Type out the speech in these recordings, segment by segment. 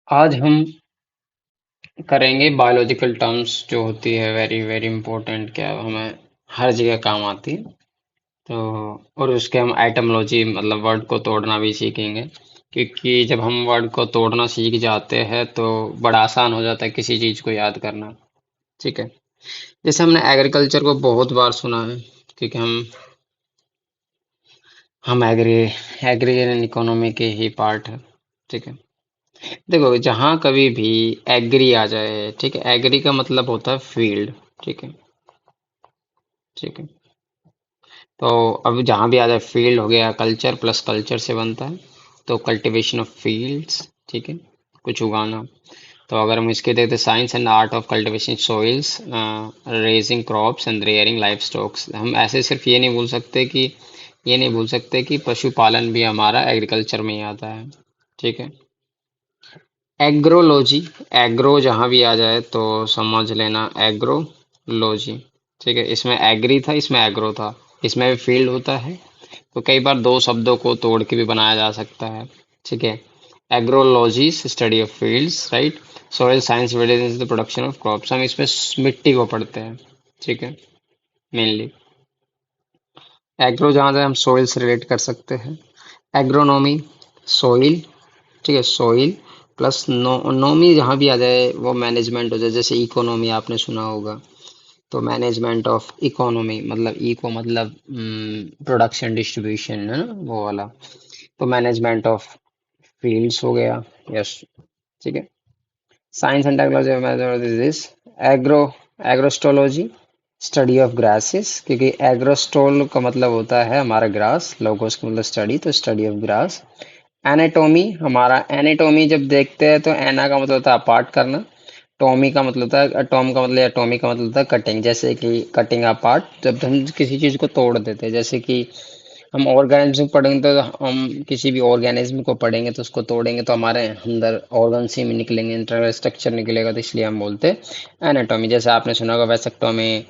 आज हम करेंगे बायोलॉजिकल टर्म्स जो होती है वेरी वेरी इंपॉर्टेंट, क्या हमें हर जगह काम आती है। तो और उसके हम एटमोलॉजी मतलब वर्ड को तोड़ना भी सीखेंगे, क्योंकि जब हम वर्ड को तोड़ना सीख जाते हैं तो बड़ा आसान हो जाता है किसी चीज को याद करना। ठीक है। जैसे हमने एग्रीकल्चर को बहुत बार सुना है, क्योंकि हम एग्री एग्री एंड इकोनॉमी के ही पार्ट है। ठीक है। देखो, जहाँ कभी भी एग्री आ जाए, ठीक है, एग्री का मतलब होता है फील्ड। ठीक है। ठीक है। तो अब जहाँ भी आ जाए फील्ड हो गया, कल्चर प्लस कल्चर से बनता है, तो कल्टीवेशन ऑफ फील्ड्स। ठीक है। कुछ उगाना। तो अगर हम इसके देखते, science and art of cultivation soils, raising crops and rearing life stocks. हम ऐसे सिर्फ ये नहीं भूल सकते कि पशुपालन भी हमारा एग्रीकल्चर में ही आता है। ठीक है। एग्रोलॉजी, एग्रो जहां भी आ जाए तो समझ लेना एग्रोलॉजी। ठीक है। इसमें एग्री था, इसमें एग्रो था, इसमें भी फील्ड होता है। तो कई बार दो शब्दों को तोड़ के भी बनाया जा सकता है। ठीक है। Agrology study of fields, right. Soil science the production of crops, हम इसमें मिट्टी को पढ़ते हैं। ठीक है। मेनली एग्रो जहाँ से हम सोइल से रिलेट कर सकते हैं। Agronomy, soil. ठीक है। सोइल प्लस नोमी जहाँ भी आ जाए वो मैनेजमेंट हो जाए, जैसे इकोनॉमी आपने सुना होगा। तो मैनेजमेंट ऑफ इकोनॉमी मतलब इको मतलब प्रोडक्शन डिस्ट्रीब्यूशन है ना, वो वाला। तो मैनेजमेंट ऑफ फील्ड्स हो गया। यस। ठीक है। Science and technology this agro agrostology, study of grasses, क्योंकि एग्रोस्टोल का मतलब होता है हमारा ग्रास, लोगोस का मतलब स्टडी, तो स्टडी ऑफ ग्रास। एनाटोमी, हमारा एनाटोमी जब देखते हैं तो एना का मतलब होता है अपार्ट करना, टॉमी का मतलब होता है, टॉम का मतलब या टॉमी का मतलब होता है कटिंग, जैसे कि कटिंग अपार्ट जब हम किसी चीज को तोड़ देते हैं। जैसे कि हम ऑर्गेनिज्म पढ़ेंगे तो हम किसी भी ऑर्गेनिज्म को पढ़ेंगे तो उसको तोड़ेंगे तो हमारे अंदर ऑर्गन्स ही निकलेंगे, इंटरनल स्ट्रक्चर निकलेगा, तो इसलिए हम बोलते हैं एनाटॉमी। जैसे आपने सुना होगा वेसेक्टोमी,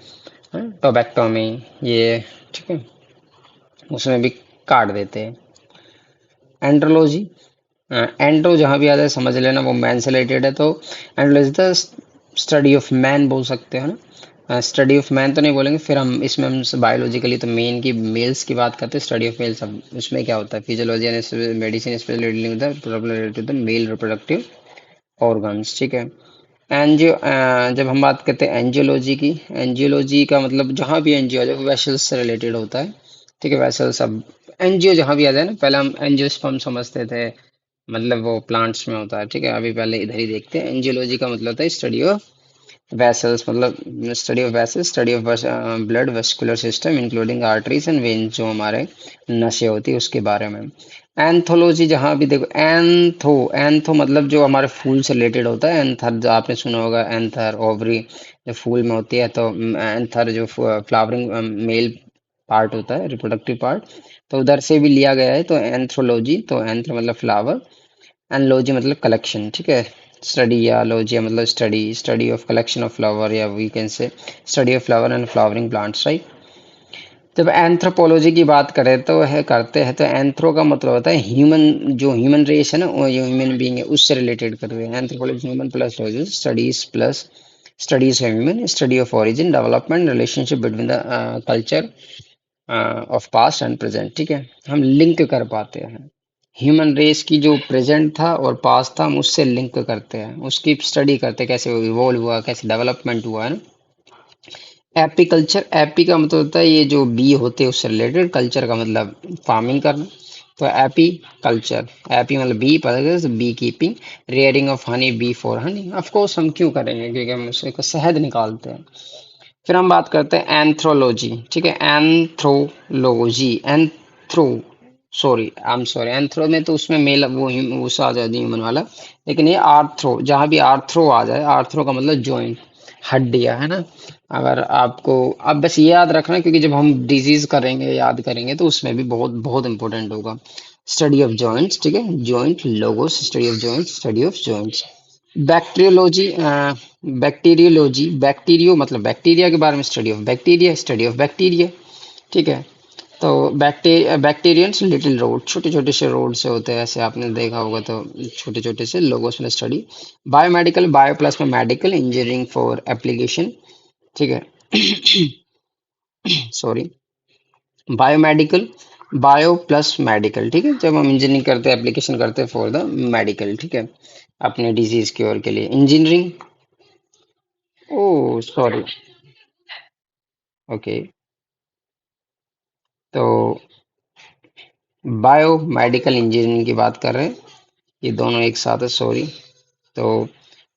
टोबैक्टोमी, ये। ठीक है। उसमें भी काट देते हैं। एंड्रोलॉजी, एंड्रो जहाँ भी आ जाए समझ लेना वो मैन से रिलेटेड है, तो andrology the study of man बोल सकते हो ना। स्टडी ऑफ मैन तो नहीं बोलेंगे, फिर हम इसमें हम बायोलॉजिकली तो मेन की मेल्स की बात करते हैं, स्टडी ऑफ मेल्स। अब उसमें क्या होता है, physiology and medicine specially dealing with the problem related to the male reproductive organs. ठीक है। एंजियो, जब हम बात करते हैं एंजियोलॉजी की, एंजियोलॉजी का मतलब जहाँ भी एंजियो आ जाए वेसल्स से रिलेटेड होता है। ठीक है। वेसल्स, अब एनजीओ जहाँ भी आ जाए ना, पहले हम एंजियोस्पर्म समझते थे, मतलब वो प्लांट्स में होता है। ठीक है। अभी पहले इधर ही देखते हैं, एंजियोलॉजी का मतलब होता है स्टडी ऑफ वेसल्स, मतलब study of vessels, study of blood vascular system including arteries and veins, जो हमारे नसें होती है उसके बारे में। एंथोलॉजी जहाँ भी देखो, एंथो एंथो मतलब जो हमारे फूल से रिलेटेड होता है। एंथर जो आपने सुना होगा, एंथर ओवरी जो फूल में होती है, तो एंथर जो फ्लावरिंग मेल पार्ट होता है, रिप्रोडक्टिव पार्ट, तो उधर से भी लिया गया है। तो एंथ्रोलॉजी, तो एंथ्र मतलब फ्लावर, एंड लॉजी मतलब कलेक्शन। ठीक है। स्टडी या लॉजी मतलब study, study of collection of flower, या we can say study of flower and flowering plants, right. जब एंथ्रोपोलॉजी की बात करें तो है करते हैं, तो एंथ्रो का मतलब होता है ह्यूमन, जो ह्यूमन रेस है ना, वो जो ह्यूमन बीइंग है उससे रिलेटेड करते हैं। Anthropology human plus logy studies plus studies है human, study of origin development relationship between the culture of past and present. ठीक है। हम लिंक कर पाते हैं ह्यूमन रेस की जो प्रेजेंट था और पास्ट था, हम उससे लिंक करते हैं, उसकी स्टडी करते हैं कैसे वो इवॉल्व हुआ, कैसे डेवलपमेंट हुआ, है ना। एपीकल्चर, एपी का मतलब होता है ये जो बी होते हैं उससे रिलेटेड, कल्चर का मतलब फार्मिंग करना। तो एपी कल्चर, एपी मतलब बी, पता beekeeping, rearing of honey, bee for honey. Of course हम क्यों करेंगे, क्योंकि हम उससे को शहद निकालते हैं। फिर हम बात करते हैं एंथ्रोलॉजी। ठीक है। Anthology, anthro, sorry I am sorry, anthro में तो उसमें मेल वो आ जाती ह्यूमन वाला, लेकिन ये आर्थ्रो, जहां भी आर्थ्रो आ जाए, आर्थ्रो का मतलब जॉइंट, हड्डियां, है ना। अगर आपको, अब बस ये याद रखना, क्योंकि जब हम डिजीज करेंगे याद करेंगे तो उसमें भी बहुत बहुत इंपॉर्टेंट होगा। स्टडी ऑफ जॉइंट्स, ठीक है, joint logos, study of joints, study of joints. Bacteriology, bacteriology, bacterio मतलब बैक्टीरिया के बारे में, study of bacteria, study of bacteria. ठीक है। तो बैक्टीरियंस लिटिल रोड, छोटे छोटे से रोड से होते हैं, ऐसे आपने देखा होगा, तो छोटे छोटे से लोगोस में स्टडी। बायोमेडिकल, बायो प्लस में मेडिकल, इंजीनियरिंग फॉर एप्लीकेशन, ठीक है। Sorry, biomedical, bio plus medical, ठीक है, जब हम इंजीनियरिंग करते हैं, एप्लीकेशन करते हैं फॉर द मेडिकल, ठीक है, अपने डिजीज क्योर के लिए इंजीनियरिंग। ओ सॉरी, ओके। तो बायो मेडिकल इंजीनियरिंग की बात कर रहे हैं, ये दोनों एक साथ है, सॉरी। तो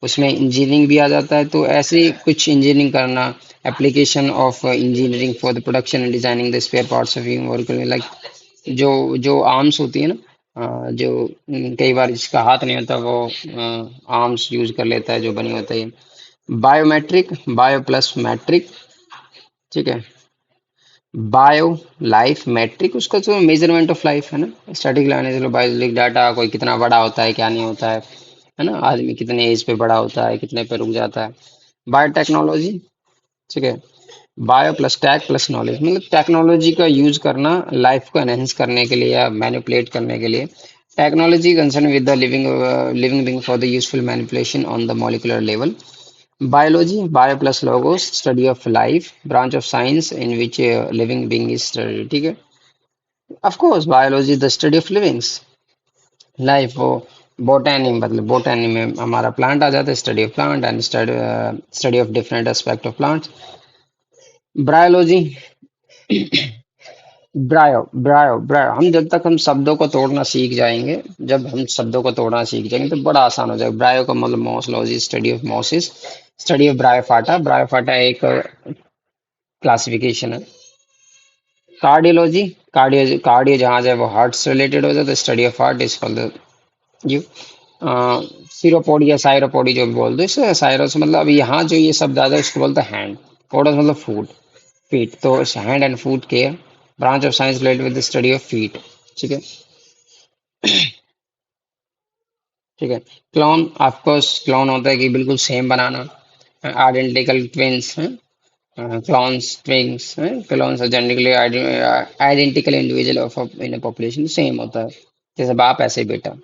उसमें इंजीनियरिंग भी आ जाता है, तो ऐसे ही कुछ इंजीनियरिंग करना, application of engineering for the production and designing the spare parts of human, like जो जो आर्म्स होती है ना, जो कई बार जिसका हाथ नहीं होता वो आर्म्स यूज कर लेता है, जो बनी होता है। बायोमेट्रिक, बायो प्लस मैट्रिक, ठीक है। बायो लाइफ मैट्रिक, उसका जो मेजरमेंट ऑफ लाइफ है ना, स्टैटिक लाने चलो बायोलॉजिक डाटा, कोई कितना बड़ा होता है, क्या नहीं होता है ना, आदमी कितने एज पे बड़ा होता है, कितने पे रुक जाता है। बायोटेक्नोलॉजी, ठीक है। Bio plus tech plus knowledge, मतलब टेक्नोलॉजी का यूज करना लाइफ को एनहेंस करने के लिए या मैनिपुलेट करने के लिए। Technology concern with the living being for the useful manipulation on the molecular level. Biology, bio plus logos, study of life, branch of science in which a living being is studied, ठीक है। Of course, biology is the study of livings, life, वो botany, मतलब botany में हमारा plant आ जाता है, study of plant and study of different aspect of plants। Bryology, ब्रायो, हम जब तक हम शब्दों को तोड़ना सीख जाएंगे, जब हम शब्दों को तोड़ना सीख जाएंगे तो बड़ा आसान हो जाएगा। ब्रायो का मतलब mossology, study of mosses, study of bryophyta, bryophyta एक क्लासिफिकेशन है। कार्डियोलॉजी, कार्डियो जहाँ जाए वो हार्ट से रिलेटेड हो जाता है, study of heart is called you. Chiropody या साइरोपोडी जो बोल दो, इससे साइरोस मतलब अभी यहाँ जो ये शब्द आता है उसको बोलते हैं हैंड, पोडस मतलब फूड, फीट, तो hand and food care, branch of science related with the study of feet, ठीक है। ठीक है। क्लोन, ऑफकोर्स क्लोन होता है कि बिल्कुल सेम बनाना, आइडेंटिकल ट्विंस हैं, क्लोन्स ट्विंस हैं, clones are generally identical individual of in a population, same होता है, जैसे बाप ऐसे ही बेटा,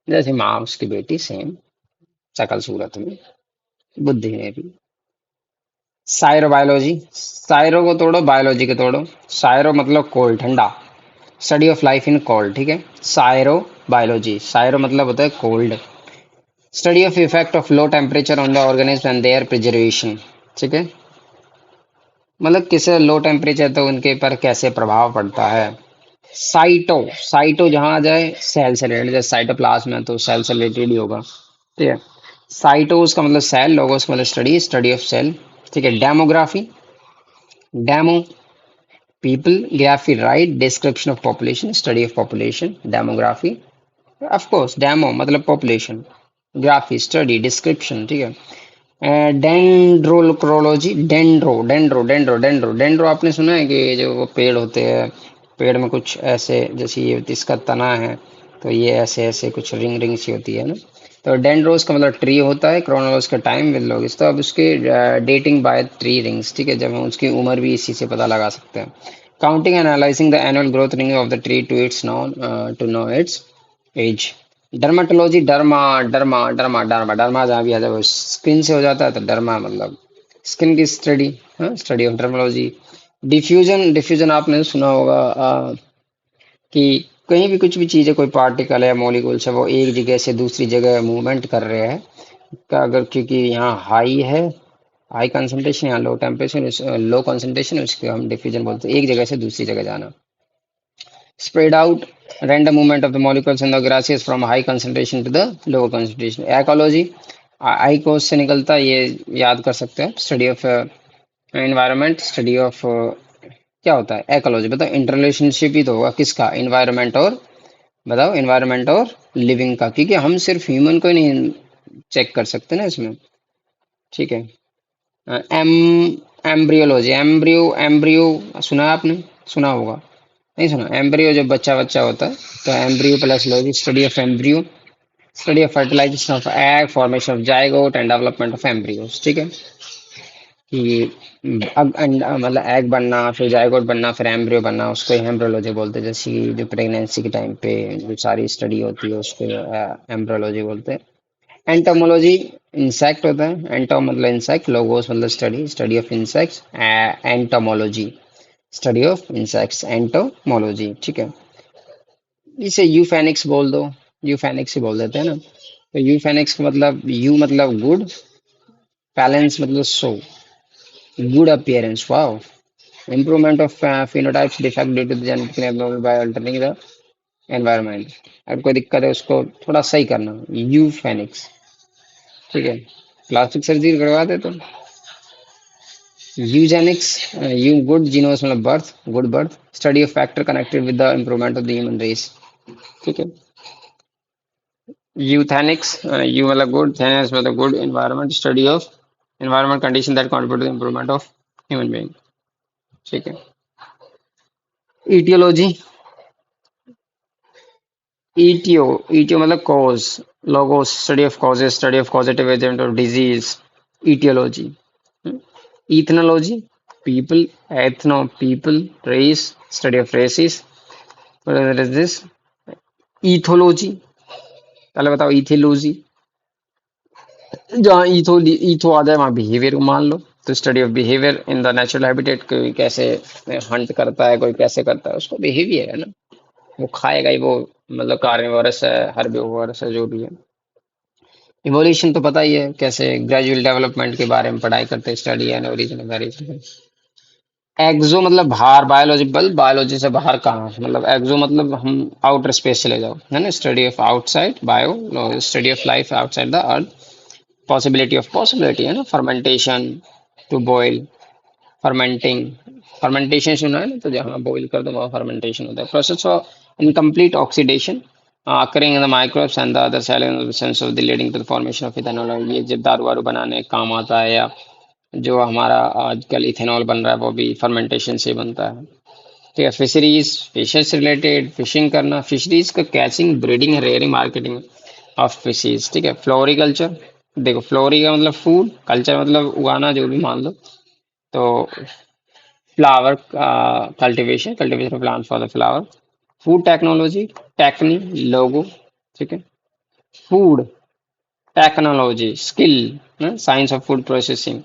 जैसे माँ उसकी बेटी, सेम शकल सूरत में, बुद्धि में भी। साइरो बायोलॉजी, साइरो को तोड़ो, बायोलॉजी को तोड़ो। साइरो मतलब कोल्ड, ठंडा, study of life in cold, ठीक है। साइरो बायोलॉजी, साइरो मतलब होता है cold, study of effect of low temperature on the organism and their preservation, ठीक है, मतलब किसे लो टेम्परेचर तो उनके पर कैसे प्रभाव पड़ता है। साइटो, साइटो जहां आ जाए सेल से रिलेटेड, जैसे साइटोप्लाज्म है तो सेल से रिलेटेड ही होगा, ठीक है। साइटोस का मतलब सेल, लोगोस का मतलब स्टडी, स्टडी ऑफ सेल, ठीक है। Demography, demo people, graphy right, description of population, study of population, demography, of course demo मतलब पॉपुलेशन, ग्राफी स्टडी, डिस्क्रिप्शन, ठीक है। डेंड्रोक्रोलॉजी, डेंड्रो आपने सुना है कि जो वो पेड़ होते हैं, पेड़ में कुछ ऐसे, जैसे ये इसका तना है तो ये ऐसे ऐसे कुछ रिंग रिंग सी होती है ना, तो डेंड्रोस का मतलब ट्री होता है, क्रोनोलॉज का टाइम विद लोग, तो अब उसके डेटिंग बाय ट्री रिंग्स, ठीक है, जब हम उसकी उम्र भी इसी से पता लगा सकते हैं। Counting and analysing the annual growth ring of the tree to its known to know its age. Dermatology, derma जहाँ भी आ जाए वो स्किन से हो जाता है, तो डर्मा मतलब स्किन की study, study of dermology. Diffusion, diffusion आपने सुना होगा कि कहीं भी कुछ भी चीज़ है, कोई पार्टिकल है, मॉलिक्यूल्स है, वो एक जगह से दूसरी जगह मूवमेंट कर रहे हैं, का अगर क्योंकि यहाँ हाई है, हाई कंसंट्रेशन, यहाँ लो टेम्परेचर, लो कंसंट्रेशन, उसको हम डिफ्यूजन बोलते हैं, एक जगह से दूसरी जगह जाना। Spread out, random movement of the molecules in the gases from high concentration to the lower concentration. Ecology, आइकोस से निकलता है, ये याद कर सकते हैं। Study of environment, study of क्या होता है इकोलॉजी, बताओ, इंटररिलेशनशिप ही तो होगा किसका, एनवायरनमेंट और, बताओ, एनवायरनमेंट और लिविंग का, क्योंकि हम सिर्फ ह्यूमन को ही नहीं चेक कर सकते ना इसमें, ठीक है। एम एम्ब्रियोलॉजी, एम्ब्रियो, एम्ब्रियो सुना है आपने, सुना होगा, नहीं सुना, एम्ब्रियो जब बच्चा बच्चा होता है, तो embryo plus logy, study of embryo, study of fertilisation of egg, formation of zygote and development of embryos, ठीक है। कि मतलब एग बनना, फिर जायगोट बनना, फिर एम्ब्रियो बनना, उसको एम्ब्रियोलॉजी बोलते हैं। जैसे कि जो प्रेगनेंसी के टाइम पे जो सारी स्टडी होती है उसको एम्ब्रियोलॉजी बोलते हैं। एंटोमोलॉजी इंसेक्ट होता है। एंटो मतलब इंसेक्ट, लोगोस मतलब study, study of insects. Entomology study of insects, entomology, ठीक है। इसे यूफेनिक्स बोल दो, यूफेनिक्स ही बोल देते हैं ना। तो यूफेनिक्स का मतलब, यू मतलब गुड, पैलेंस मतलब सो, good appearance, wow, improvement of phenotypes defect due to the genetically abnormal by altering the environment। अगर कोई दिक्कत है उसको थोड़ा सही करना, यूफेनिक्स, ठीक है। प्लास्टिक सर्जरी करवा दे तो यूजेनिक्स, यू गुड, जीनोस मतलब birth, good birth, study of factor connected with the improvement of the human race, ठीक है। यूथेनिक्स, यू मतलब गुड, थेनिक्स मतलब good environment, study of environment condition that contribute to the improvement of human being, ठीक है। Aetiology, aetio, aetio मतलब cause, logos study of causes, study of causative agent of disease, aetiology. Ethnology, people, ethno people, race, study of races, is this. Ethology, पहले बताओ इथियोलॉजी, जहाँ ईथो आ जाए वहाँ behaviour को मान लो। तो study of behaviour in the natural habitat, कोई कैसे हंट करता है, कोई कैसे करता है, उसको बिहेवियर है ना, वो खाएगा ही वो, मतलब कार्निवोरस है, हर्बिवोरस है, जो भी है। इवोल्यूशन तो पता ही है, कैसे ग्रेजुअल डेवलपमेंट के बारे में पढ़ाई करते हैं, study and origin of variation. Exo मतलब बाहर, बायोलॉजिकल, बायोलॉजी से बाहर कहाँ, मतलब एक्सो मतलब हम आउटर स्पेस चले जाओ, है ना। Study of outside, bio study of life outside the earth, possibility of possibility, है ना। Fermentation, to boil, fermenting, fermentation सुना है ना, तो जहाँ बॉईल कर दो वहाँ फर्मेंटेशन होता है। Process of incomplete oxidation occurring in the microbes and the other cellular substance of the leading to the formation of ethanol। ये जब दारू वारू बनाने का काम आता है, या जो हमारा आजकल इथेनॉल बन रहा है वो भी फर्मेंटेशन से बनता है, ठीक है। फिशरीज, फिशेस रिलेटेड, फिशिंग करना, फिशरीज का catching, breeding, rearing, marketing of fishes, ठीक है। फ्लोरिकल्चर, देखो फ्लोरी का मतलब फूड, कल्चर मतलब उगाना, जो भी मान लो। तो flower cultivation, cultivation of plant for the flower. Food technology, techni, logo, ठीक है। Food technology, skill, science of food processing,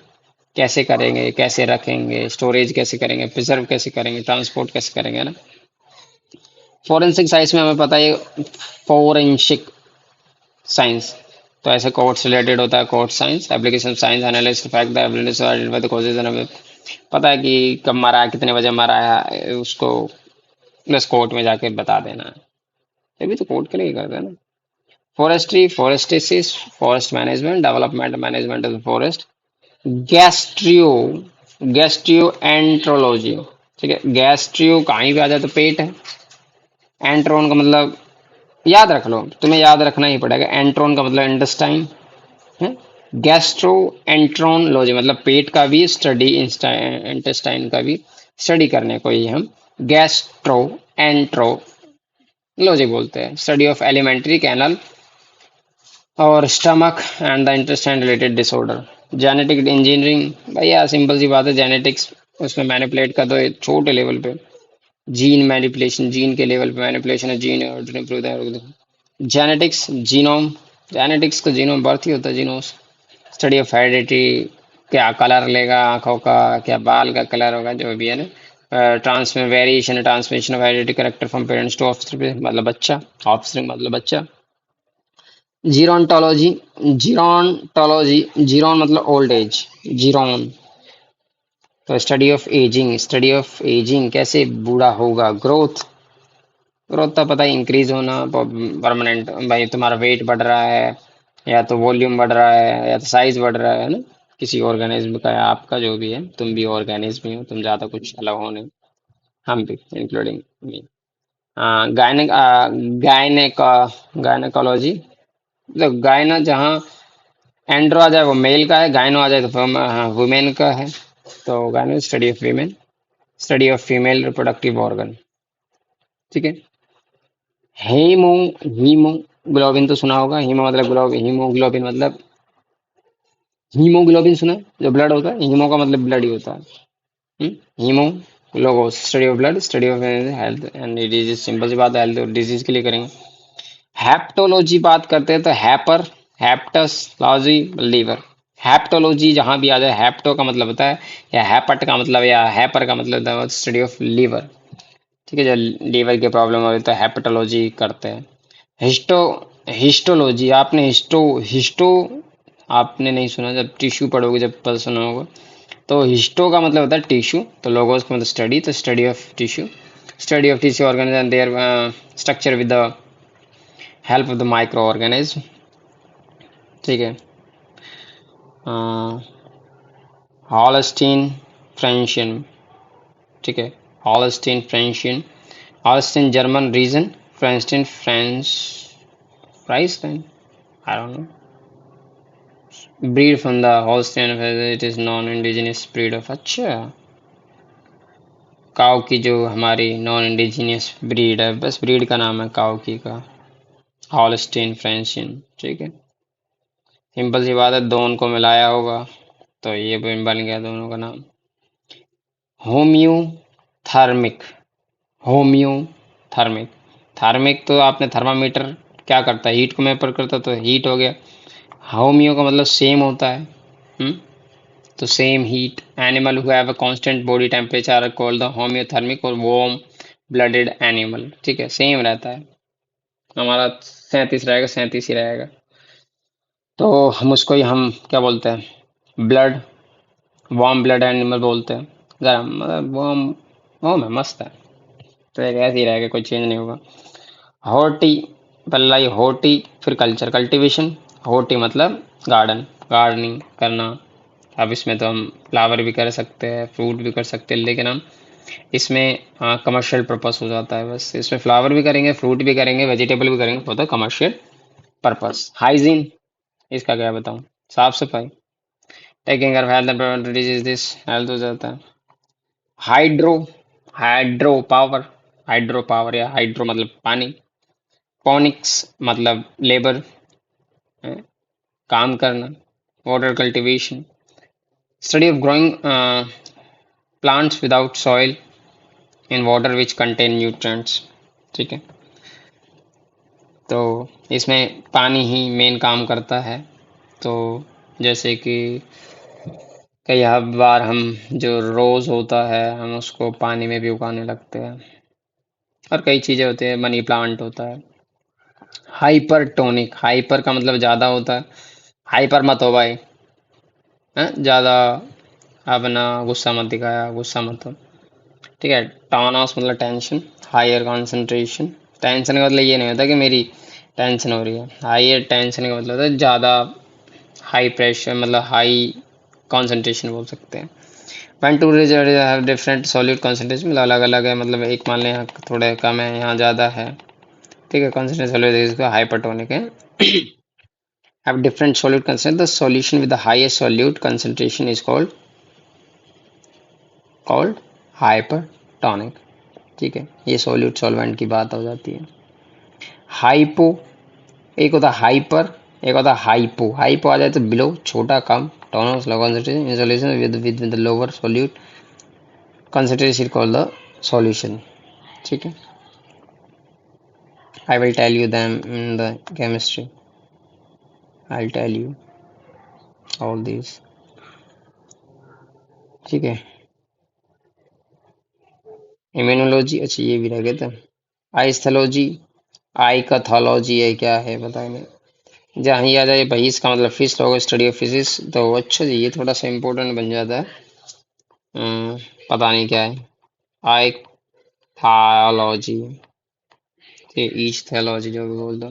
कैसे करेंगे, कैसे रखेंगे, स्टोरेज कैसे करेंगे, प्रिजर्व कैसे करेंगे, ट्रांसपोर्ट कैसे करेंगे, ना। फोरेंसिक साइंस में हमें पता है, फोरेंसिक साइंस, तो ऐसे कोर्ट्स रिलेटेड होता है, court science. Application science, analyst fact the evidence identify the causes and हमें पता है कि कब मरा है, कितने बजे मरा है, उसको बस कोर्ट में जाके बता देना है। ये भी तो कोर्ट के लिए ही करते हैं ना। फॉरेस्ट्री, फॉरेस्टेसिस, forest management, development management of forest. Gastro, gastro enterology, ठीक है। गैस्ट्रियो कहीं भी आ जाए तो पेट है। एंट्रोन का मतलब याद रख लो, तुम्हें याद रखना ही पड़ेगा। एंट्रोन का मतलब इंटेस्टाइन है। गैस्ट्रो एंट्रोनोलॉजी मतलब पेट का भी स्टडी, इंटेस्टाइन का भी स्टडी करने को ही हम गैस्ट्रो एंट्रोलॉजी बोलते हैं। स्टडी ऑफ एलिमेंट्री कैनल और stomach and the intestine related disorder. Genetic engineering, भैया सिंपल सी बात है, जेनेटिक्स उसमें मैनिपुलेट कर दो एक छोटे लेवल पे, जीन मैनिपुलेशन, जीन के लेवल पे मैनिपुलेशन है, gene improve the genetics, genome, genetics का जीनोम बर्थ ही होता है, जीनोस। स्टडी ऑफ हेरिडिटी, क्या कलर लेगा आंखों का, क्या बाल का कलर होगा, जो भी है ना। Transmit variation, transmission of heredity character from parents to offspring मतलब बच्चा, ऑफस्प्रिंग मतलब बच्चा। जीरोंटोलॉजी, जीरोंटोलॉजी, जीरोन मतलब ओल्ड एज, जीरोन। तो study of ageing, study of ageing कैसे बूढ़ा होगा। ग्रोथ, ग्रोथ तो पता है इंक्रीज होना, परमानेंट, भाई तुम्हारा वेट बढ़ रहा है, या तो वॉल्यूम बढ़ रहा है, या तो साइज बढ़ रहा है ना, किसी ऑर्गेनिज्म का या आपका, जो भी है, तुम भी ऑर्गेनिज्म ही हो, तुम ज्यादा कुछ अलग हो नहीं, हम भी including me. Gynaec, gynaec, gynaecology, तो गायना जहाँ एंड्रो आ जाए वो मेल का है, गायनो आ जाए तो वुमेन का है। तो गायनो study of women, study of female reproductive organ, ठीक है। हेमो, हीमोग्लोबिन तो सुना होगा, हीमो मतलब ग्लोबिन, हीमोग्लोबिन मतलब हीमोग्लोबिन सुना है? जो ब्लड होता है, हीमो का मतलब ब्लड ही होता है। Haemo logos, study of blood, study of health and disease. Simple सी बात है, हेल्थ और डिजीज के लिए करेंगे। हैप्टोलॉजी बात करते हैं तो हैपर, हैप्टस, लॉजी, लीवर। हैप्टोलॉजी जहां भी आ जाए, हैप्टो का मतलब होता है, या हैपट का मतलब, या हैपर का मतलब होता है स्टडी ऑफ लीवर। ठीक है, जब लीवर की प्रॉब्लम हो तो हेपेटोलॉजी करते हैं। हिस्टो हिस्टोलॉजी, आपने हिस्टो आपने नहीं सुना, जब टिश्यू पढ़ोगे जब पता सुना होगा। तो हिस्टो का मतलब होता है टिश्यू, तो लोगोस का मतलब स्टडी, तो study of tissue. Study of tissue organism their structure with the help of the micro organism. ठीक है। Holstein Friesian. ठीक है, Holstein Friesian, Holstein German region, फ्रेंस्टीन फ्रांस, फ्राइस्टाइन, I don't know. Breed from the Holstein, it is non-indigenous breed of। अच्छा, काऊ की जो हमारी नॉन इंडिजिनियस ब्रीड है, बस ब्रीड का नाम है काऊ की का, हॉलस्टीन फ्रेंशियन। ठीक है, सिंपल सी बात है, दोनों को मिलाया होगा तो ये बन गया दोनों का नाम। होम्योथर्मिक, होम्योथर्मिक, थर्मिक तो आपने थर्मामीटर क्या करता है, हीट को मेपर करता, तो हीट हो गया। होम्यो का मतलब सेम होता है। तो same heat, animal who have a constant body temperature are called the homeothermic और वार्म ब्लडेड एनिमल। ठीक है, सेम रहता है हमारा, 37 रहेगा, 37 ही रहेगा। तो हम उसको ही हम क्या बोलते हैं, ब्लड, वार्म ब्लड एनिमल बोलते हैं। गर्म मतलब वार्म, वार्म है, मस्त है। तो एक ऐसे ही रहेगा, कोई चेंज नहीं होगा। हॉर्टी, पहला ये हॉर्टी, फिर कल्चर, कल्टीवेशन। हॉर्टी मतलब गार्डन, गार्डनिंग करना। अब इसमें तो हम फ्लावर भी कर सकते हैं, फ्रूट भी कर सकते हैं, लेकिन हम इसमें कमर्शियल पर्पस हो जाता है। बस इसमें फ्लावर भी करेंगे, फ्रूट भी करेंगे, वेजिटेबल भी करेंगे, होता है कमर्शियल पर्पस। हाइजीन, इसका क्या बताऊं, साफ सफाई। Taking care of health and preventive disease, this health हो जाता है। Hydro, hydro power, hydro power या हाइड्रो मतलब पानी। पोनिक्स मतलब लेबर, काम करना। Water cultivation, study of growing plants without soil in water which contain nutrients. ठीक है, तो इसमें पानी ही मेन काम करता है। तो जैसे कि कई बार हम जो रोज़ होता है हम उसको पानी में भी उगाने लगते हैं, और कई चीज़ें होती हैं, मनी प्लांट होता है। हाइपरटोनिक, हाइपर का मतलब ज़्यादा होता है, हाइपर मत हो भाई, हैं ज़्यादा, अपना गुस्सा मत दिखाया, गुस्सा मत हो। ठीक है, टॉनस मतलब टेंशन, हायर कंसंट्रेशन। टेंशन का मतलब ये नहीं होता कि मेरी टेंशन हो रही है, हायर टेंशन का मतलब होता है ज़्यादा, हाई प्रेशर मतलब हाई कंसंट्रेशन बोल सकते हैं। One two have different solute concentration, मतलब अलग अलग है, मतलब एक मान लें यहाँ थोड़े कम है, यहाँ ज़्यादा है। ठीक है, कंसंट्रेशन सॉल्यूट इसका हाइपरटोनिक है। have different solute concentration, the solution with the highest solute concentration is called hypertonic। ठीक है, ये सोल्यूट सॉल्वेंट की बात हो जाती है। हाइपो, एक होता है हाइपर, एक होता है हाइपो। हाइपो आ जाए तो बिलो, छोटा, कम, tonus concentration in solution with the lower solute concentration called the solution। ठीक है, I will tell you them in the chemistry, I'll tell you all these। ठीक है, इम्यूनोलॉजी, अच्छा ये भी रह गए थे। आइस्थोलॉजी, आई का थॉलॉजी है, क्या है बताए नहीं। जहाँ ही आ जाए भाई, इसका मतलब फिश लोग, स्टडी ऑफ फिजिक्स, तो अच्छा जी ये थोड़ा सा इम्पोर्टेंट बन जाता है। पता नहीं क्या है, आई थायोलॉजी, ईच थायोलॉजी जो भी बोल दो।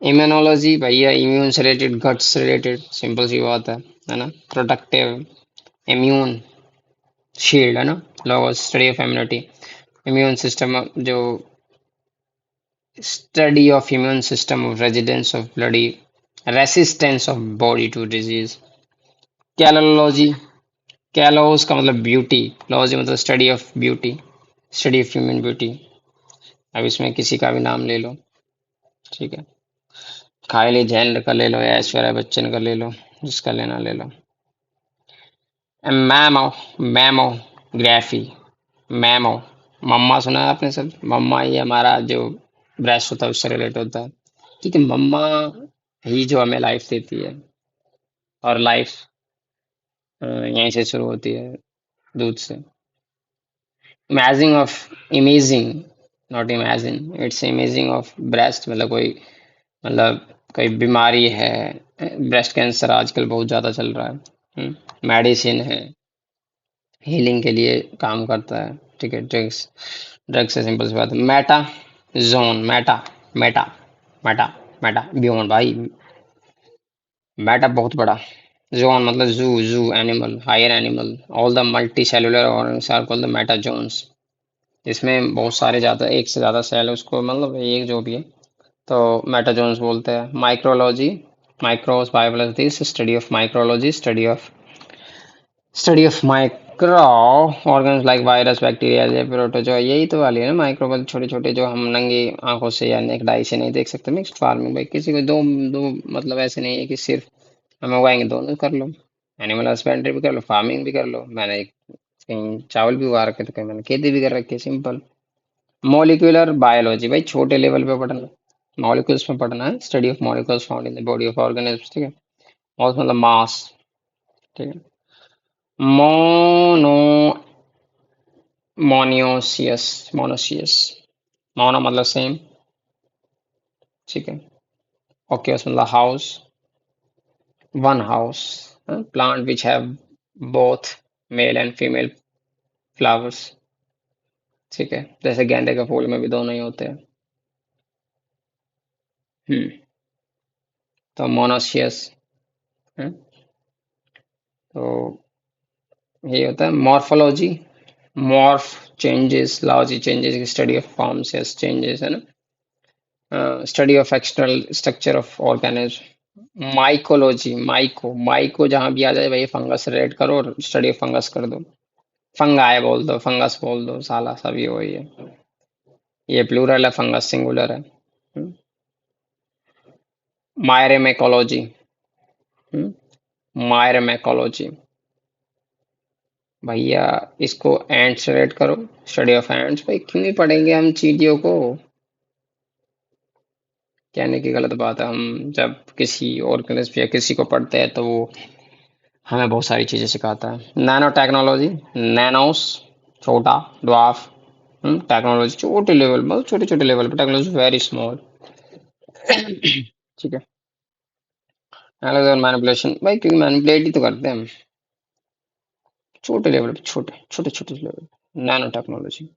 इम्यूनोलॉजी भैया, इम्यून से रिलेटेड, गट्स से रिलेटेड, सिंपल सी बात है ना। प्रोटेक्टिव, इम्यून शील्ड है ना, लोग study of immunity, immune system जो, study of immune system of residence of bloody resistance of body to disease। Calology, calos का मतलब ब्यूटी, लॉजी मतलब study of beauty, study of human beauty. अब इसमें किसी का भी नाम ले लो, ठीक है, काइली जेनर का ले लो या ऐश्वर्या बच्चन का ले लो, जिसका लेना ले लो। मैमो, मैमोग्राफी, मैमो, मम्मा सुना है आपने सब? मम्मा ये हमारा जो ब्रेस्ट होता है उससे रिलेट होता है। ठीक है, मम्मा ही जो हमें लाइफ देती है, और लाइफ यहीं से शुरू होती है, दूध से। Imaging of imaging, not imagine, it's imaging of breast, मतलब कोई, मतलब कोई बीमारी है, ब्रेस्ट कैंसर आजकल बहुत ज्यादा चल रहा है, मेडिसिन है, हीलिंग के लिए काम करता है। ठीक है, ड्रग्स, ड्रग्स से सिंपल सी बात है। Meta zone, meta, meta, meta, meta beyond भाई, मेटा बहुत बड़ा, जोन मतलब zoo, zoo animal, higher animal, all the multicellular organs are called the meta zones. इसमें बहुत सारे, ज्यादा एक से ज्यादा सेल, उसको मतलब एक जो भी है, तो मेटाजोन्स बोलते हैं। Micrology, micros biology, study of micrology, study of micro organs like virus, bacteria, protozoa, यही तो वाली है ना माइक्रो, छोटे छोटे जो हम नंगी आंखों से या नेक डाई से नहीं देख सकते। मिक्स्ड फार्मिंग भाई, किसी को दो दो मतलब ऐसे नहीं है कि सिर्फ हम उगाएंगे, दोनों कर लो, एनिमल हस्बेंड्री भी कर लो, फार्मिंग भी कर लो। मैंने कहीं चावल भी उगा रखे तो कहीं मैंने खेती भी कर रखी है, सिंपल। मॉलिक्यूलर बायोलॉजी भाई, छोटे लेवल पे पढ़ना, मॉलिक्यूल्स में पढ़ना है, study of molecules found in the body of organism. ठीक है, मॉस मतलब मास। ठीक है, मोनो, मोनियोसियस, मोनोसियस, मोनो मतलब सेम। ठीक है, ओकेस मतलब house, one house, plant which have both male and female flowers. ठीक है, जैसे गेंदे के फूल में भी दोनों ही होते हैं। हम्म, तो मोनोसियस, तो ये होता है। Morphology, morph changes, logy changes, study of forms, yes changes है ना, study of external structure of organism. Mycology, myco, myco जहां भी आ जाए भाई फंगस से रेड करो और स्टडी ऑफ फंगस कर दो, फंगाई बोल दो, फंगस बोल दो, साला सब ये वही है। ये प्लूरल है, फंगस सिंगुलर है। मायरेमेकोलॉजी, मायरेमेकोलॉजी भैया, इसको एंड से रेड करो, स्टडी ऑफ एंड्स। भाई क्यों नहीं पढ़ेंगे हम चींटियों को, कहने की गलत बात है। हम जब किसी ऑर्गेनिज्म या किसी को पढ़ते हैं तो वो हमें बहुत सारी चीजें सिखाता है। नैनो टेक्नोलॉजी, नैनोस छोटा, ड्वार्फ, टेक्नोलॉजी छोटे लेवल, बहुत छोटे छोटे लेवल पे टेक्नोलॉजी, वेरी स्मॉल। ठीक है, मैनिपुलेशन भाई, क्योंकि मैनिपुलेट ही तो करते हैं हम, छोटे लेवल पे, छोटे छोटे छोटे लेवल, नैनो टेक्नोलॉजी।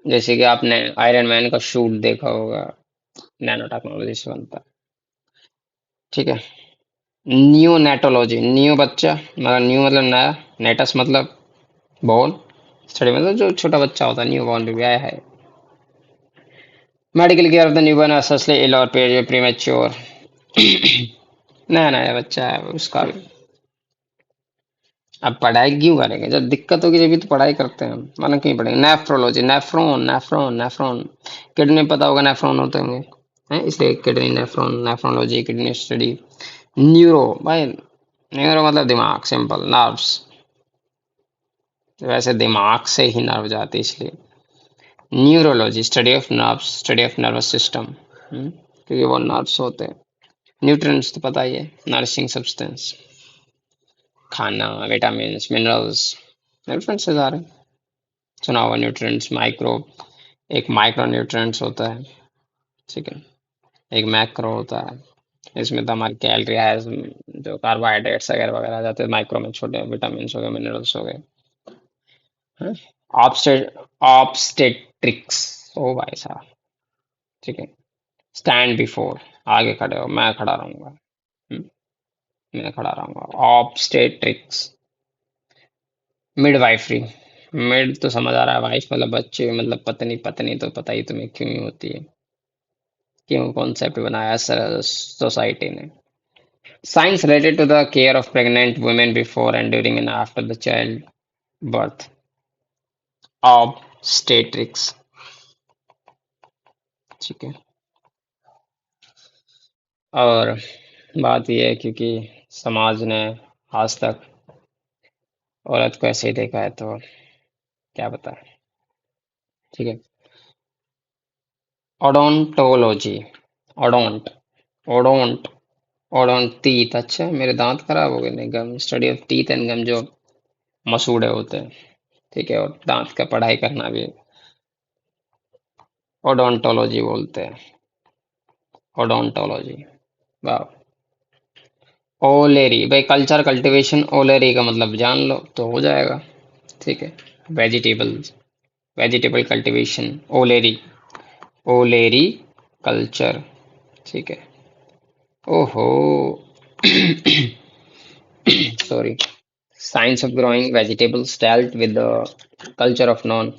जैसे कि आपने आयरन मैन का शूट देखा होगा, नैनो टेक्नोलॉजी से बनता है। ठीक है, नियोनेटोलॉजी, नियो बच्चा मतलब, न्यू मतलब नया, नेटस मतलब बॉर्न, स्टडी मतलब जो छोटा बच्चा होता है, न्यू बॉर्न बेबी आया है। Medical care of the newborn usually ill और प्रीमेच्योर, नया नया बच्चा है उसका भी। अब पढ़ाई क्यों करेंगे, जब दिक्कत होगी जब भी तो पढ़ाई करते हैं हम, वरना क्यों पढ़ेंगे। Nephrology, nephron, nephron, nephron, kidney पता होगा, नेफ्रॉन होते होंगे, हैं इसलिए kidney, nephron, nephrology, kidney study. Neuro भाई, न्यूरो मतलब दिमाग, सिंपल, नर्व्स, वैसे दिमाग से ही नर्व जाते हैं, इसलिए neurology, study of nerves, study of nervous system, क्योंकि वो नर्व्स होते हैं। न्यूट्रिएंट्स तो पता ही है, नरिशिंग सब्सटेंस, खाना, विटामिन, मिनरल्स, न्यूट्रिएंट्स से जा रहे हैं, सुना हुआ। न्यूट्रिएंट्स, माइक्रो, एक माइक्रो न्यूट्रिएंट्स होता है, ठीक है, एक मैक्रो होता है, इसमें तो हमारी कैलोरी है, जो कार्बोहाइड्रेट्स वगैरह वगैरह आ जाते हैं, माइक्रो में छोटे विटामिन हो गए, मिनरल्स हो गए। ऑब्स्टेट्रिक्स, ओ भाई साहब, ठीक है, स्टैंड बिफोर, आगे खड़े हो, मैं खड़ा रहूंगा, हम्म, मैं खड़ा रहूंगा। ऑब्स्टेट्रिक्स, मिडवाइफरी, मिड तो समझ आ रहा है, वाइफ मतलब बच्चे, मतलब पत्नी, पत्नी तो पता ही तुम्हें क्यों ही होती है, क्यों कॉन्सेप्ट बनाया सर सोसाइटी ने। Science related to the care of pregnant women before and during and after the child birth, obstetrics. ठीक है, और बात यह है क्योंकि समाज ने आज तक औरत को ऐसे ही देखा है, तो क्या पता। ठीक है। ओडोंटोलॉजी। ओडोंट ओडोंट ओडोंट टीथ। अच्छा, मेरे दांत खराब हो गए नहीं, गम, स्टडी ऑफ टीथ एंड गम, जो मसूड़े होते हैं। ठीक है, और दांत का पढ़ाई करना भी ओडोंटोलॉजी बोलते हैं। ओडोंटोलॉजी। वाह। ओलेरी भाई, कल्चर कल्टीवेशन, ओलेरी का मतलब जान लो तो हो जाएगा। ठीक है। Vegetables, vegetable cultivation, ओलेरी। ओलेरी कल्चर। ठीक है। ओहो। Sorry. Science of growing vegetables dealt with the culture of non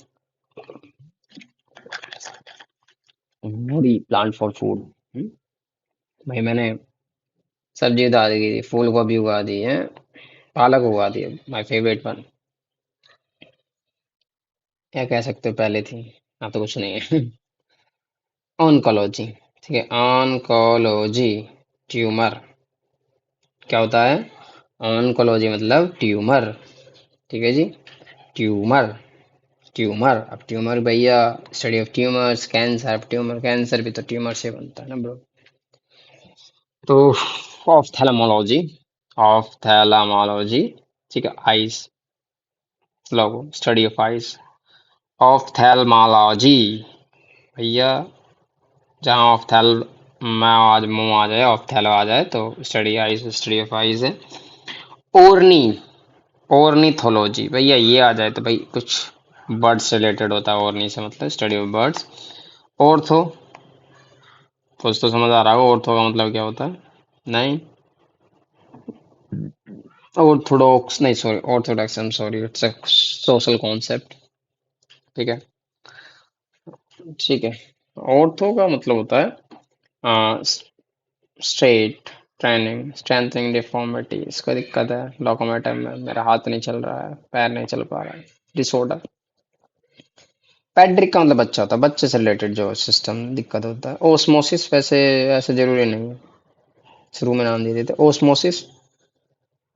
moody plant for food। भाई मैंने सब्जी उगा दी थी, फूल गोभी उगा दी है, पालक उगा दी, माय फेवरेट वन। क्या कह सकते हो, पहले थी। अब तो कुछ नहीं है। ऑनकोलॉजी। ठीक है, ऑनकोलॉजी, ट्यूमर। क्या होता है? ऑनकोलॉजी मतलब ट्यूमर। ठीक है जी। ट्यूमर। ट्यूमर, अब ट्यूमर भैया, स्टडी ऑफ ट्यूमर्स, कैंसर, अब ट्यूमर, कैंसर भी तो ट्यूमर से बनता है ना ब्रो। तो ऑफ्थेल्मोलॉजी। ऑफ्थेल्मोलॉजी। ठीक है, eyes, logo, study of eyes. Ophthalmology भैया, जहाँ ऑफ्थेल में आज मुंह आ जाए, ऑफ्थेलो आ जाए, तो study eyes, study of eyes है। ओरनी, ओर्निथोलॉजी भैया, ये आ जाए तो भाई कुछ बर्ड्स से रिलेटेड होता है, ओरनी से मतलब स्टडी ऑफ बर्ड्स। ऑर्थो, कुछ तो समझ आ रहा होगा ऑर्थो का मतलब क्या होता है। नहीं, ऑर्थोडॉक्स नहीं, sorry, Orthodox, I am sorry, it's a social concept. ठीक है। ठीक है। ऑर्थो का मतलब होता है स्ट्रेट, ट्रेनिंग, स्ट्रेंथनिंग, डिफॉर्मिटी। इसको दिक्कत है लोकोमोटिव में, मेरा हाथ नहीं चल रहा है, पैर नहीं चल पा रहा है, डिसऑर्डर। पैड्रिक का मतलब बच्चा होता है, बच्चे से रिलेटेड जो सिस्टम दिक्कत होता है। ओस्मोसिस, वैसे ऐसे जरूरी नहीं है, शुरू में नाम दे देते ओस्मोसिस।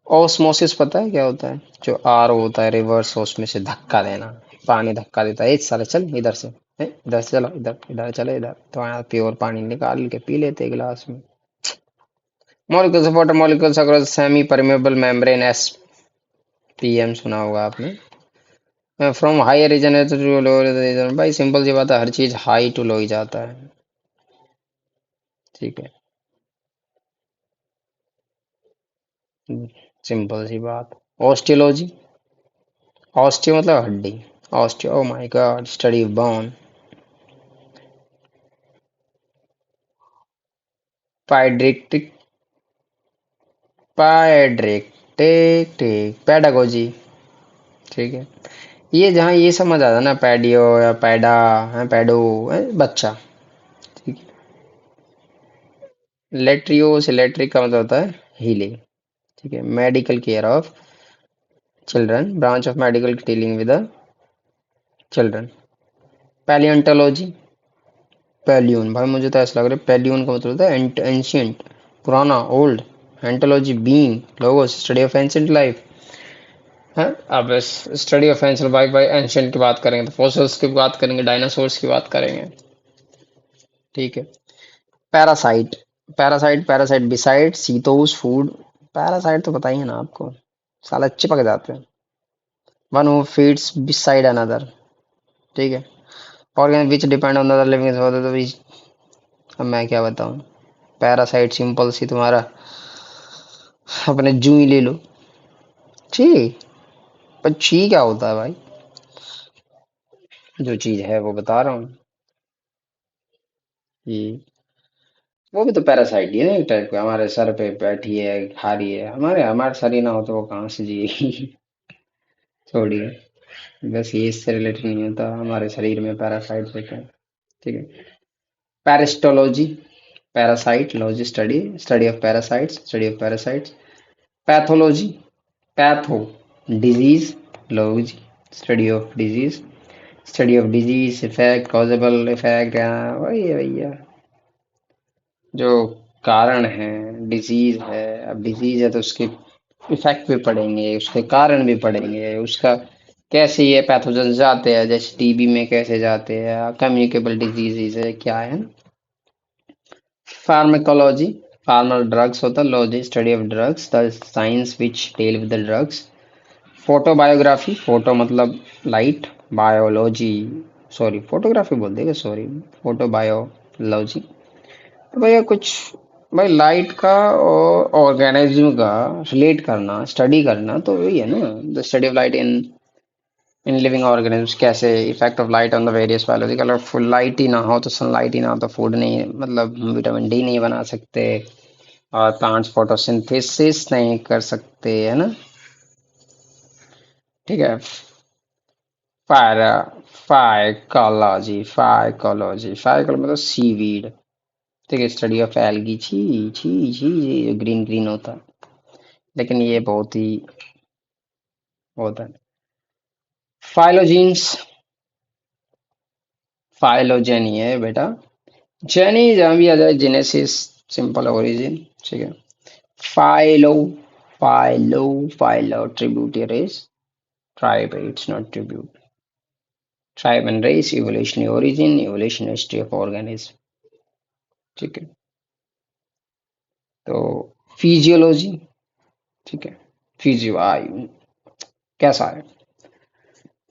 ओस्मोसिस पता है क्या होता है? जो आर होता है, रिवर्स ओस्मोसिस से धक्का देना, पानी धक्का देता है, एक साले चल इधर से, इधर से चलो, इधर इधर चले, इधर तो यहाँ प्योर पानी निकाल के पी लेते गिलास में। Molecules of water, molecules across semi permeable membrane, SPM सुना होगा आपने। From high region to lower region, भाई सिंपल सी बात है, हर चीज हाई टू लो ही जाता है। ठीक है। सिंपल सी बात। ऑस्टियोलॉजी। ऑस्टियो मतलब हड्डी। Osteo, oh my god, study bone. पाइड्रिक्टिक, पाइड्रिक, टिक टिक, पेडागोजी। ठीक है। ये जहाँ ये समझ आता है ना, पैडियो या पैडा है, पैडो है बच्चा। ठीक है। लेट्रियो से लेट्रिक का मतलब होता है हीलिंग। ठीक है। Medical care of children, branch of medical dealing with the children. Palaeontology. Palaeon, भाई मुझे तो ऐसा लग रहा है पैलियन का मतलब होता है एंशियंट, पुराना, old. Ontology being, logos, study of ancient life है। अब स्टडी ऑफ एंशियंट लाइफ, भाई एंशियंट की बात करेंगे तो फॉसिल्स की बात करेंगे, डायनासोर्स की बात करेंगे। ठीक है। Parasite. Parasite, parasite beside sitos food. Parasite तो पता ही है ना आपको, साला चिपक जाते हैं। One who feeds beside another. ठीक है। Organ which depend on other living. अब मैं क्या बताऊं, पैरासाइट सिंपल सी तुम्हारा, अपने जू ही ले लो। छी। पर छी क्या होता है भाई? जो चीज है वो बता रहा हूँ। ये वो भी तो पैरासाइट ही है ना, एक टाइप का, हमारे सर पे बैठी है, खा रही है, हमारे हमारे शरीर ना हो तो वो कहाँ से जिएगी। छोड़िए। बस ये इससे रिलेटेड नहीं होता, हमारे शरीर में पैरासाइट होते हैं। ठीक है। Parasitology. Parasite logy, study, study of parasites, study of parasites. Pathology. Patho, disease, logy, study of disease, study of disease, effect, causable effect, वही है भैया, जो कारण है डिजीज है। अब डिजीज है तो उसके इफेक्ट भी पड़ेंगे, उसके कारण भी पड़ेंगे, उसका कैसे ये पैथोजन जाते हैं, जैसे टीबी में कैसे जाते हैं, कम्युनिकेबल डिजीजेज है क्या है। फार्माकोलॉजी, फार्मल ड्रग्स होता है, logy study of drugs, the science which deal with the drugs. Photobiography, photo मतलब लाइट, बायोलॉजी, सॉरी फोटोग्राफी बोल देगा, सॉरी, फोटोबायोलॉजी। तो भैया कुछ, भाई लाइट का और ऑर्गेनिज्म का रिलेट करना, स्टडी करना, तो वही है ना, the study of light in living organism, कैसे effect of light on the various biological. अगर फुल लाइट ही ना हो तो सनलाइट ही ना हो तो फूड नहीं, मतलब विटामिन डी नहीं बना सकते, और प्लांट्स फोटोसिंथेसिस नहीं कर सकते, है ना। ठीक है। फायर फाइकोलॉजी, फाइकोलॉजी मतलब सीवीड। ठीक है, स्टडी ऑफ एल्गी, छी छी छी, ये ग्रीन ग्रीन होता है, लेकिन ये बहुत ही होता है। फाइलोजीन्स, फाइलोजेनी है बेटा, जेनी जहां भी आ जाए, जेनेसिस, सिंपल ओरिजिन। ठीक है। Phylo, phylo tributaries, tribe, it's not tribute. Tribe and race, evolutionary origin, evolutionary history of organism. ठीक है। तो फिजियोलॉजी, ठीक है, फिजियो आयु कैसा है,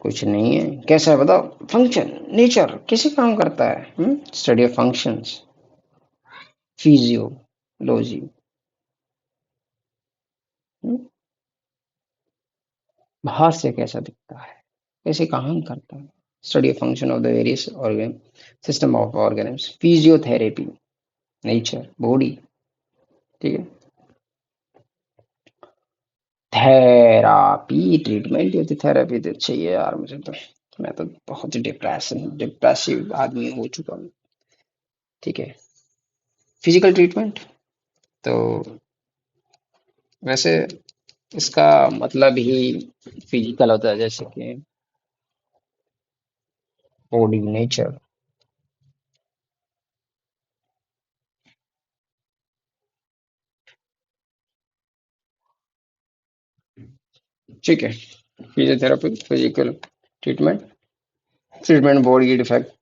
कुछ नहीं है, कैसा है बताओ, फंक्शन, नेचर, कैसे काम करता है, स्टडी ऑफ फंक्शंस, फिजियोलॉजी। बाहर से कैसा दिखता है, कैसे काम करता है, study of function of the various organ, system of organisms. Physiotherapy, nature, body. ठीक है। थेरापी, ट्रीटमेंट होती, थेरापी तो चाहिए यार मुझे तो, मैं तो बहुत डिप्रेसिव आदमी हो चुका हूँ। ठीक है। फिजिकल ट्रीटमेंट, तो वैसे इसका मतलब ही फिजिकल होता है, जैसे कि बॉडी, नेचर। ठीक है। Physiotherapy, physical treatment, treatment body defect,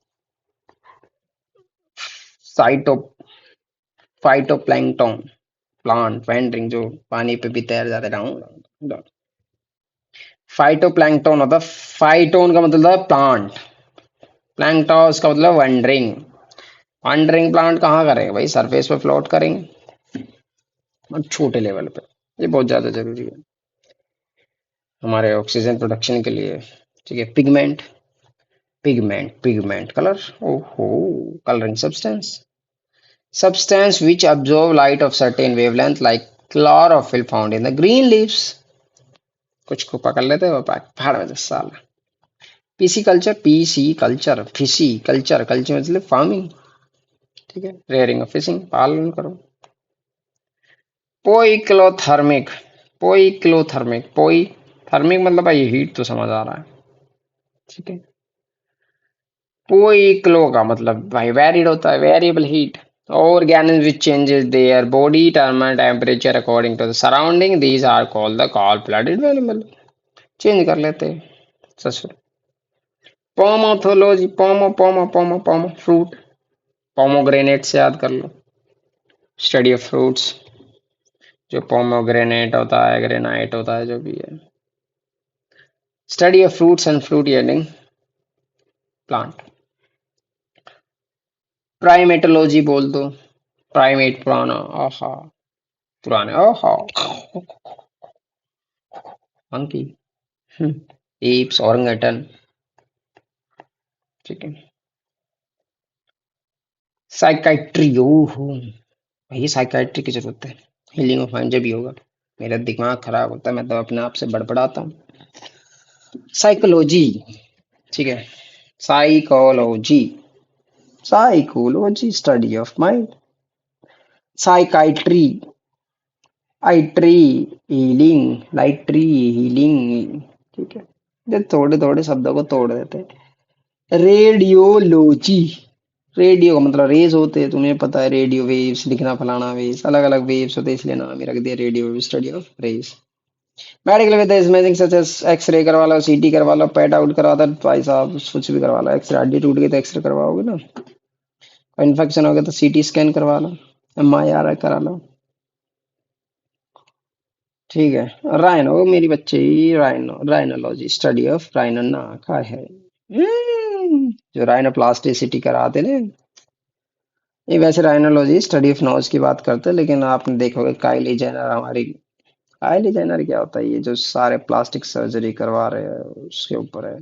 cyto phytoplankton, plant wandering, जो पानी पे भी तैर जाते हैं। फाइटोप्लैंक्टन होता है, फाइटोन का मतलब है प्लांट, प्लैंक्टोस का मतलब वंडरिंग। वंडरिंग प्लांट कहाँ करेंगे भाई, सरफेस पे फ्लोट करेंगे, मतलब छोटे लेवल पे। ये बहुत ज्यादा जरूरी है हमारे ऑक्सीजन प्रोडक्शन के लिए। ठीक है। पिगमेंट, पिगमेंट कलर, ओहो, colouring substance, substance which absorb light of certain wavelength like chlorophyll found in the green leaves। कुछ को पकड़ लेते हैं वो पहाड़ में 10 साल। PC culture, PC culture, fishy culture, culture मतलब फार्मिंग। ठीक है। रेयरिंग ऑफ फिशिंग, पालन करो। पोइक्लोथर्मिक, पोई थर्मिक मतलब भाई हीट तो समझ आ रहा है। ठीक है। पोइक्लो का मतलब भाई वेरिड होता है, variable heat. Organisms which changes their body thermal temperature according to the surrounding, these are called the cold-blooded animal। Change कर लेते हैं ससुर। पोमोथोलॉजी, पोमो फ्रूट, पोमोग्रेनेट से याद कर लो, स्टडी ऑफ फ्रूट्स, जो पोमोग्रेनेट होता है, ग्रेनाइट होता है, जो भी है, study of fruits and fruit yielding plant. Primatology बोल दो, प्राइमेट पुराना, आहा, पुराने, आहा, मंकी, एप्स, ऑर्गेटन। ठीक है। साइकाइट्री, ओहो, भाई साइकाइट्री की जरूरत है, हीलिंग ऑफ माइंड जब भी होगा, मेरा दिमाग खराब होता है, मैं तो अपने आप से बड़बड़ाता हूँ। साइकोलॉजी, ठीक है, psychology, psychology study of mind. Psychiatry, iatry healing, लाइट्री हीलिंग। ठीक है। ये थोड़े थोड़े शब्दों को तोड़ देते हैं। रेडियोलॉजी, रेडियो का मतलब रेज होते हैं, तुम्हें पता है, रेडियो वेव्स लिखना, फलाना वेव्स, अलग अलग वेव्स होते हैं, इसलिए नाम ही रख दिया radio wave, study of rays. Medical with imaging such as X ray करवा लो, सीटी करवा लो, पेट आउट करवा दो भाई साहब, कुछ भी करवा लो, एक्सरे हड्डी टूट गई तो एक्सरे करवाओगे ना, इन्फेक्शन हो गया तो सीटी स्कैन करवा लो, एमआईआर करा लो। ठीक है, राइनो मेरी बच्चे, rhino rhinology study of rhino ना का है। जो राइनोप्लास्टिसिटी कराते ना, ये वैसे राइनोलॉजी स्टडी ऑफ नोज की बात करते हैं, लेकिन आपने देखोगे काइली जेनर हमारी, काइली जेनर क्या होता है, ये जो सारे प्लास्टिक सर्जरी करवा रहे हैं उसके ऊपर है,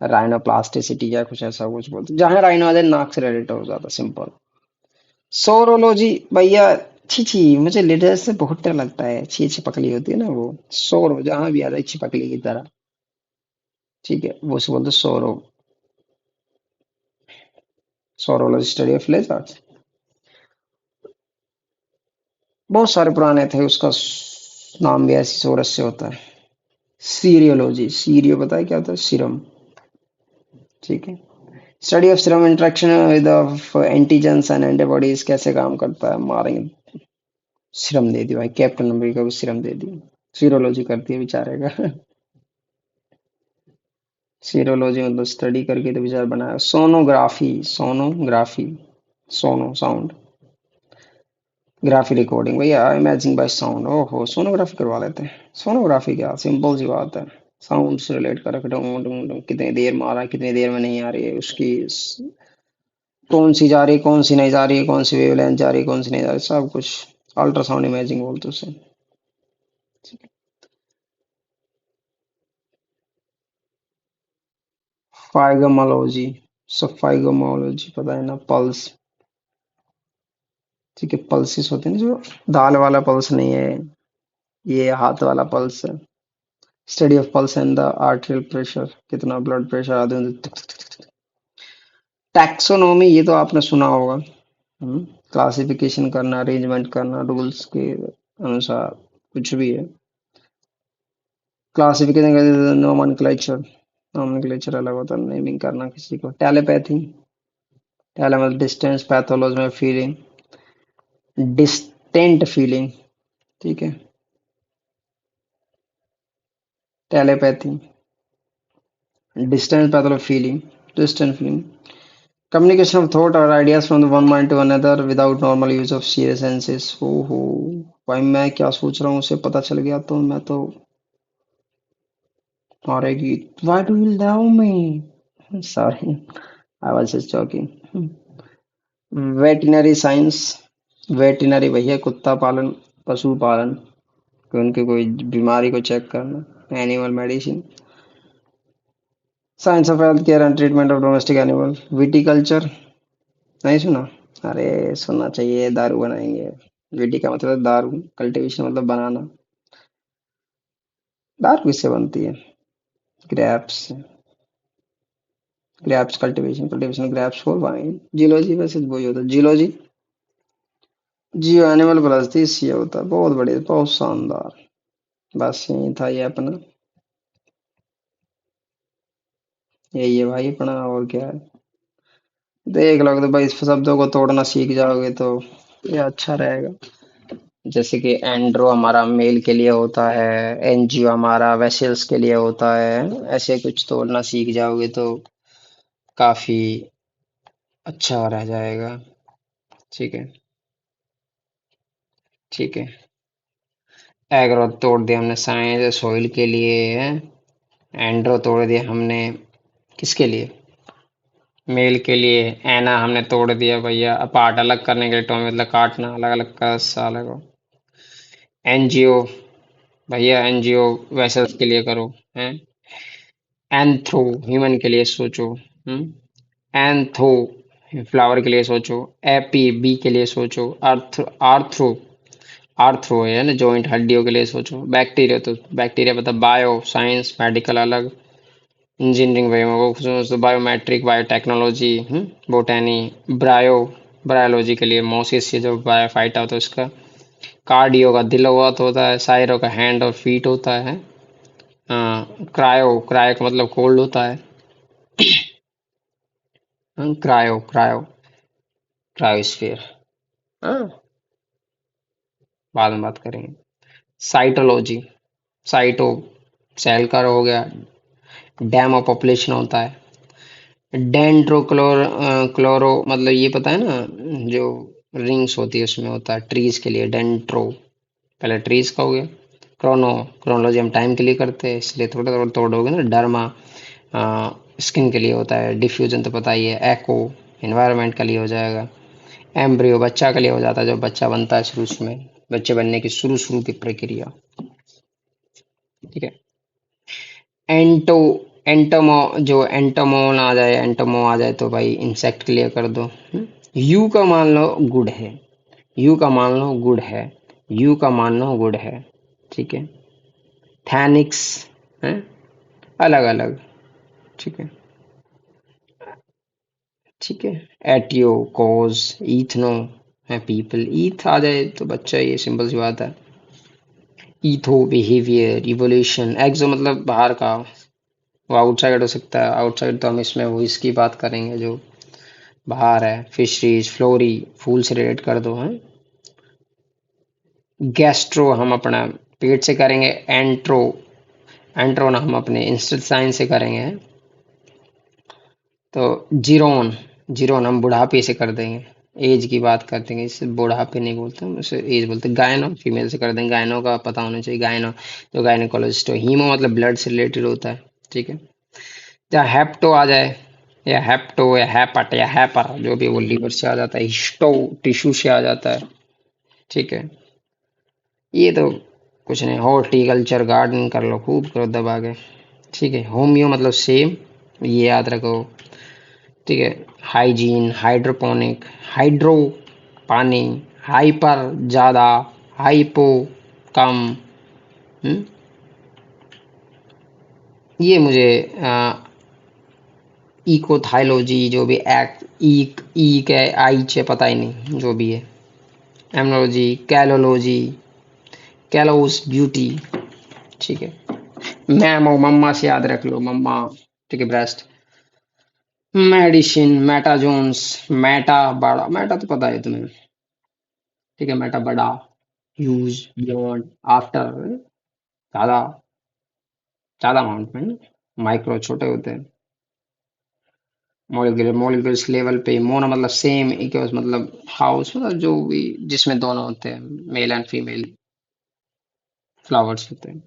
राइनोप्लास्टिसिटी या कुछ ऐसा कुछ बोलते हैं, जहाँ राइनो आ जाए नाक से रिलेटेड हो जाता, सिंपल। सोरोलॉजी भैया, छी छी, मुझे लिडर से बहुत डर लगता है, अच्छी अच्छी पकड़ी होती है ना वो, सोरो जहां भी आ जाए छिपकली की तरह, ठीक है, वो से बोलते सोरो, सोरोलॉजी स्टडी ऑफ लेजर्स। बहुत सारे पुराने थे, उसका नाम भी ऐसी सोरस से होता है। सीरियोलॉजी, सीरियो पता है क्या होता है, सीरम, ठीक है, study of serum interaction with antigens and antibodies, कैसे काम करता है, मारेंगे, सीरम दे दी भाई, कैप्टन अमेरिका को सीरम दे दी, सीरोलॉजी करती है बेचारे का। सीरोलॉजी मतलब स्टडी करके तो विचार बनाया। सोनोग्राफी, सोनोग्राफी, सोनो साउंड, ग्राफी रिकॉर्डिंग भैया, इमेजिंग बाय साउंड, ओहो सोनोग्राफी करवा लेते हैं। सोनोग्राफी क्या सिंपल सी बात है, साउंड से रिलेट कर रखे, डुंग डुंग डुंग, कितनी देर में आ रहा है, कितनी देर में नहीं आ रही है, उसकी कौन सी जा रही है, कौन सी नहीं जा रही है, कौन सी वेवलेंथ जा रही है, कौन सी नहीं जा रही है, सब कुछ अल्ट्रासाउंड इमेजिंग बोलते हैं उसे। फाइगमोलॉजी, सब फाइगमोलॉजी पता है ना, पल्स, ठीक है, पल्सिस होते हैं ना, जो दाल वाला पल्स नहीं है, ये हाथ वाला पल्स है। Study of pulse and the arterial pressure, कितना ब्लड प्रेशर आदि में। टैक्सोनॉमी, ये तो आपने सुना होगा, क्लासिफिकेशन करना, अरेंजमेंट करना, रूल्स के अनुसार, कुछ भी है, क्लासिफिकेशन, नोमेनक्लेचर, नोमेनक्लेचर अलग होता है, नेमिंग करना किसी को। टेलीपैथी, टेले मतलब डिस्टेंस, पैथोलॉजी में फीलिंग, डिस्टेंट फीलिंग, ठीक है, telepathy, distance pathology feeling, distant feeling, communication of thought or ideas from the one mind to another without normal use of serious senses। ओहो, भाई मैं क्या सोच रहा हूँ उसे पता चल गया तो मैं तो मारेगी। Why do you love me? Sorry, I was just joking। Veterinary science, veterinary भैया कुत्ता पालन, पशु पालन, कि उनकी कोई बीमारी को चेक करना, animal medicine, science of health care and treatment of domestic animal, viticulture, नहीं सुना, अरे सुनना चाहिए, दारू बनाएंगे, वीटी का मतलब दारू, कल्टीवेशन मतलब बनाना, दारू किससे बनती है, grapes, grapes cultivation, cultivation grapes को बनाएंगे। जियोलॉजी वैसे वही होता है, geology, Jio animal plus this, ये होता है, बहुत बढ़िया, बहुत शानदार। बस यही था ये अपना, यही है भाई अपना, और क्या है, देख लो तो भाई, इस शब्दों को तोड़ना सीख जाओगे तो ये अच्छा रहेगा। जैसे कि एंड्रो हमारा मेल के लिए होता है, एनजीओ हमारा वेसल्स के लिए होता है, ऐसे कुछ तोड़ना सीख जाओगे तो काफी अच्छा रह जाएगा। ठीक है, ठीक है, एग्रो तोड़ दिया हमने साइंस सोइल के लिए है, एंड्रो तोड़ दिया हमने किसके लिए, मेल के लिए, एना हमने तोड़ दिया भैया पार्ट अलग करने के लिए, टोमी मतलब काटना, अलग अलग का साल को, एनजीओ भैया, एनजीओ वेसल्स के लिए करो, हैं, एंथ्रो ह्यूमन के लिए सोचो, एंथो फ्लावर के लिए सोचो, एपी बी के लिए सोचो, अर्थ आर्थ्रो, आर्थ्रो है ना जॉइंट हड्डियों के लिए सोचो, बैक्टीरिया तो बैक्टीरिया मतलब बायो साइंस, मेडिकल अलग, engineering bio, biometric, biotechnology, botany, ब्रायो, bryology के लिए मोसिस, ये जो बायोफाइटा होता है उसका, कार्डियो का दिल हुआ तो होता है, सायरो का हैंड और फीट होता है, हाँ, क्रायो, क्रायो का मतलब कोल्ड होता है, क्रायो क्रायो क्रायोस्फीयर। हाँ, बाद में बात करेंगे। साइटोलॉजी, साइटो सेल का हो गया, डैम ऑफ पॉपुलेशन होता है। क्लोरो मतलब ये पता है ना, जो रिंग्स होती है उसमें होता है ट्रीज के लिए डेंट्रो। पहले ट्रीज का हो गया। क्रोनोलॉजी हम टाइम के लिए करते हैं, इसलिए थोड़ा थोड़ा तोड़ोगे ना। डर्मा स्किन के लिए होता है। डिफ्यूजन तो पता ही है। एको एनवायरनमेंट के लिए हो जाएगा। एम्ब्रियो बच्चा के लिए हो जाता है, जब बच्चा बनता है शुरू शुरू में, बच्चे बनने की शुरू शुरू की प्रक्रिया। ठीक है। एंटो एंटोमो जो एंटोमोन आ जाए, एंटोमो आ जाए तो भाई इंसेक्ट के लिए कर दो। यू का मान लो गुड है, यू का मान लो गुड है, यू का मान लो गुड है। ठीक है। थैनिक्स है, अलग अलग। ठीक है। ठीक है। एटियो कोज ईथनो है पीपल। ईथ आ जाए तो बच्चा, ये सिंपल सी बात है। ईथो बिहेवियर इवोल्यूशन। एक्सो मतलब बाहर का, वो आउटसाइड हो सकता है। आउटसाइड तो हम इसमें वो इसकी बात करेंगे जो बाहर है। फिशरीज फ्लोरी, फूल से रिलेट कर दो हैं। गैस्ट्रो हम अपना पेट से करेंगे। एंट्रो एंट्रोन हम अपने इंस्टेस्टाइन से करेंगे। तो जीरोन, जीरोन हम बुढ़ापे से कर देंगे। एज की बात कर देंगे, इसे बुढ़ापे नहीं बोलते हम, इसे एज बोलते हैं। गायनो फीमेल से कर देंगे। गायनो का पता होना चाहिए, गायनो जो गायनोकोलॉजिस्ट हो। हीमो मतलब ब्लड से रिलेटेड होता है। ठीक है। या हेप्टो आ जाए, या हेप्टो या हैपट या हैपर, जो भी, वो लीवर से आ जाता है। हिस्टो टिश्यू से आ जाता है। ठीक है। ये तो कुछ नहीं, हॉर्टिकल्चर गार्डन कर लो, खूब करो दबा के। ठीक है। होमियो मतलब सेम, ये याद रखो। ठीक है। हाइजीन हाइड्रोपोनिक, हाइड्रो पानी, हाइपर ज्यादा, हाइपो कम। हम्म? ये मुझे इकोथाइलॉजी जो भी एक्ट ई के आई चे पता ही नहीं, जो भी है। एमनोलॉजी कैलोलॉजी, कैलोस ब्यूटी। ठीक है। मैमो मम्मा से याद रख लो, मम्मा। ठीक है। ब्रेस्ट। मेडिसिन मेटाजोन्स, मेटा बड़ा, मेटा तो पता है तुम्हें। ठीक है। मेटा बड़ा, यूज बियॉन्ड आफ्टर, ज्यादा, ज्यादा अमाउंट में। माइक्रो छोटे होते हैं। मॉलिक्यूलर मॉलिक्यूल्स लेवल पे। मोनो मतलब सेम, इक्वस मतलब हाउस मतलब जो भी जिसमें दोनों होते हैं, मेल एंड फीमेल फ्लावर्स होते हैं।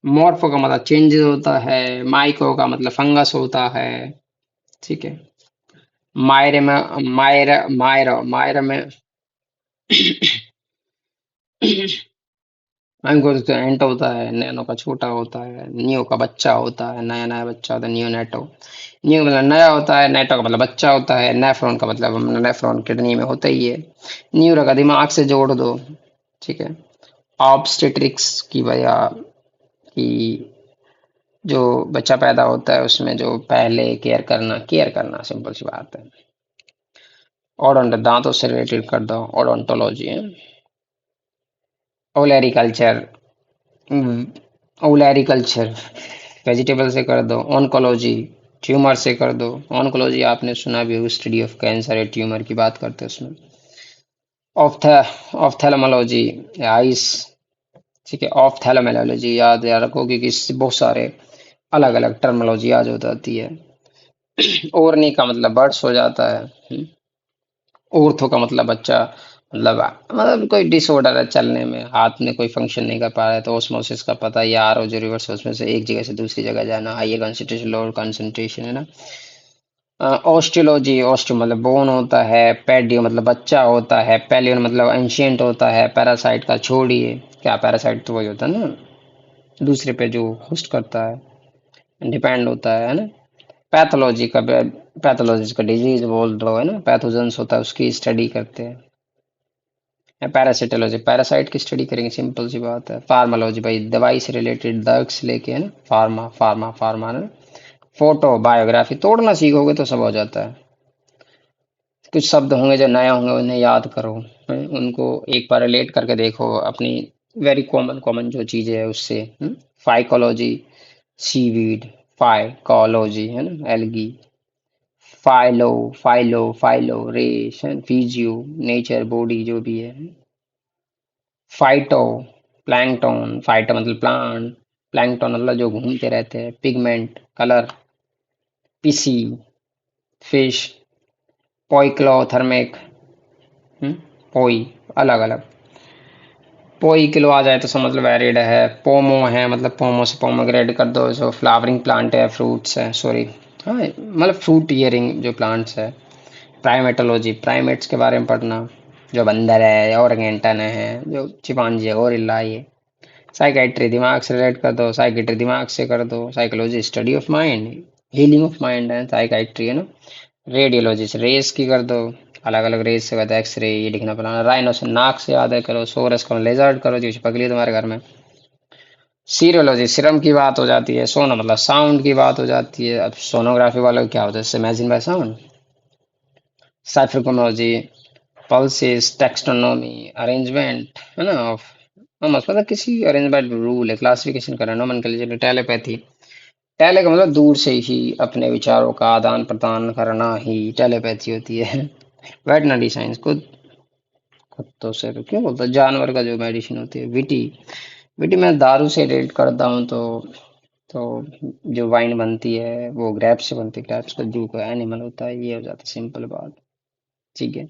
मॉर्फो का मतलब चेंजेस होता है। माइको का मतलब फंगस होता है। ठीक है। मायरे में मायरा में मैंगो तो एंट होता है, नैनो का छोटा होता है, नियो का बच्चा होता है, नया नया बच्चा होता है, नियो नेटो। नियो मतलब नया होता है, नेटो का मतलब बच्चा होता है, नेफ्रॉन का मतलब नेफ्रॉन किडनी में होता ही है। न्यूरो का दिमाग से जोड़ दो। ठीक है। ऑब्स्टेट्रिक्स की वजह कि जो बच्चा पैदा होता है उसमें जो पहले केयर करना, सिंपल सी बात है। ओडोंट दांतों से रिलेटेड कर दो, ओडोंटोलॉजी है। ओलेरिकल्चर, ओलेरिकल्चर वेजिटेबल से कर दो। ऑन्कोलॉजी ट्यूमर से कर दो। ऑन्कोलॉजी आपने सुना भी होगा, स्टडी ऑफ कैंसर या ट्यूमर की बात करते हैं उसमें। Ophthalmology ice. ठीक है। ऑफ्थेलमोलॉजी याद याद रखोगे कि इससे बहुत सारे अलग अलग टर्मोलॉजी आ जाती है। ओरनी का मतलब बर्ड्स हो जाता है। ऑर्थो का मतलब बच्चा, मतलब कोई डिसऑर्डर है चलने में, हाथ में कोई फंक्शन नहीं कर पा रहा है तो ऑस्मोसिस का पता है। आर ओ जो रिवर्स उसमें से एक जगह से दूसरी जगह जाना, हाइयर कंसंट्रेशन लोअर कंसंट्रेशन, है ना। ऑस्टियोलॉजी, ऑस्टियो मतलब बोन होता है। पेडियो मतलब बच्चा होता है। पेलियन मतलब एंशियंट होता है। पैरासाइट का छोड़िए, क्या पैरासाइट तो वही होता है ना, दूसरे पे जो होस्ट करता है, डिपेंड होता है ना। पैथोलॉजी का, पैथोलॉजी का डिजीज बोल दो, है ना। पैथोजेंस होता है उसकी स्टडी करते हैं। पैरासिटोलॉजी पैरासाइट की स्टडी करेंगे, सिंपल सी बात है। फार्मालॉजी भाई दवाई से रिलेटेड, ड्रग से लेके, है ना। फार्मा फार्मा फार्मा, है ना। फोटो बायोग्राफी, तोड़ना सीखोगे तो सब हो जाता है। कुछ शब्द होंगे जो नए होंगे, उन्हें याद करो, है? उनको एक बार रिलेट करके देखो अपनी वेरी कॉमन कॉमन जो चीजें है उससे। फाइकोलॉजी सीवीड, फाइकोलॉजी है ना, एल्गी। फाइलो, फाइलो रेशन, फिजियो नेचर, बॉडी जो भी है। फाइटो, प्लैंकटन, फाइटो मतलब प्लांट, प्लैंकटन मतलब जो घूमते रहते हैं। Pigment colour, pisci fish, poikilothermic, poi अलग अलग। पोई किलो आ जाए तो समझ लो वैरिड है। पोमो है मतलब पोमो से पोमोग्रेनेट कर दो, जो फ्लावरिंग प्लांट है, फ्रूट्स है, सॉरी हाँ मतलब फ्रूट ईयरिंग जो प्लांट्स है। प्राइमेटोलॉजी, प्राइमेट्स के बारे में पढ़ना, जो बंदर है, ऑर्गेंटन है, जो चिंपांजी है, गोरिल्ला ये। साइकेट्री दिमाग से रिलेट कर दो, साइकेट्री दिमाग से कर दो। Psychology study of mind, healing of mind है साइकेट्री, है ना। रेडियोलॉजी से रेस की कर दो, अलग अलग रेस से कहते हैं, एक्सरे ये लिखना पड़ना। राइनो से नाक से याद है करो, सोरस को लेजर्ड करो जो चिपक लिया तुम्हारे घर में। सीरियोलॉजी सिरम की बात हो जाती है। सोनो मतलब साउंड की बात हो जाती है। अब सोनोग्राफी वालों को क्या होता है, इमेजिन बाय साउंड। साइफ्रिकोलॉजी पल्सेस, टेक्सोनोमी अरेंजमेंट, है ना ऑफ, हम मतलब किसी अरेंजमेंट रूल है, क्लासिफिकेशन करना, नोमेनक्लेचर। टेलीपैथी, टेले का मतलब दूर से ही अपने विचारों का आदान प्रदान करना ही टेलीपैथी होती है। वेटनरी साइंस, कुत्तों से तो क्यों बोलता, जानवर का जो मेडिसिन होती है। विटी, विटी मैं दारू से रिलेट करता हूँ तो जो वाइन बनती है वो ग्रेप्स से बनती है, ग्रेप्स का जो का एनिमल होता है, ये हो जाता है, सिंपल बात। ठीक है,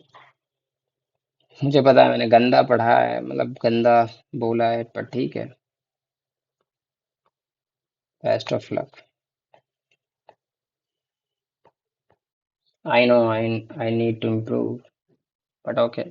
मुझे पता है मैंने गंदा पढ़ा है, मतलब गंदा बोला है, पर ठीक है। Best of luck. I know, I need to improve, but okay.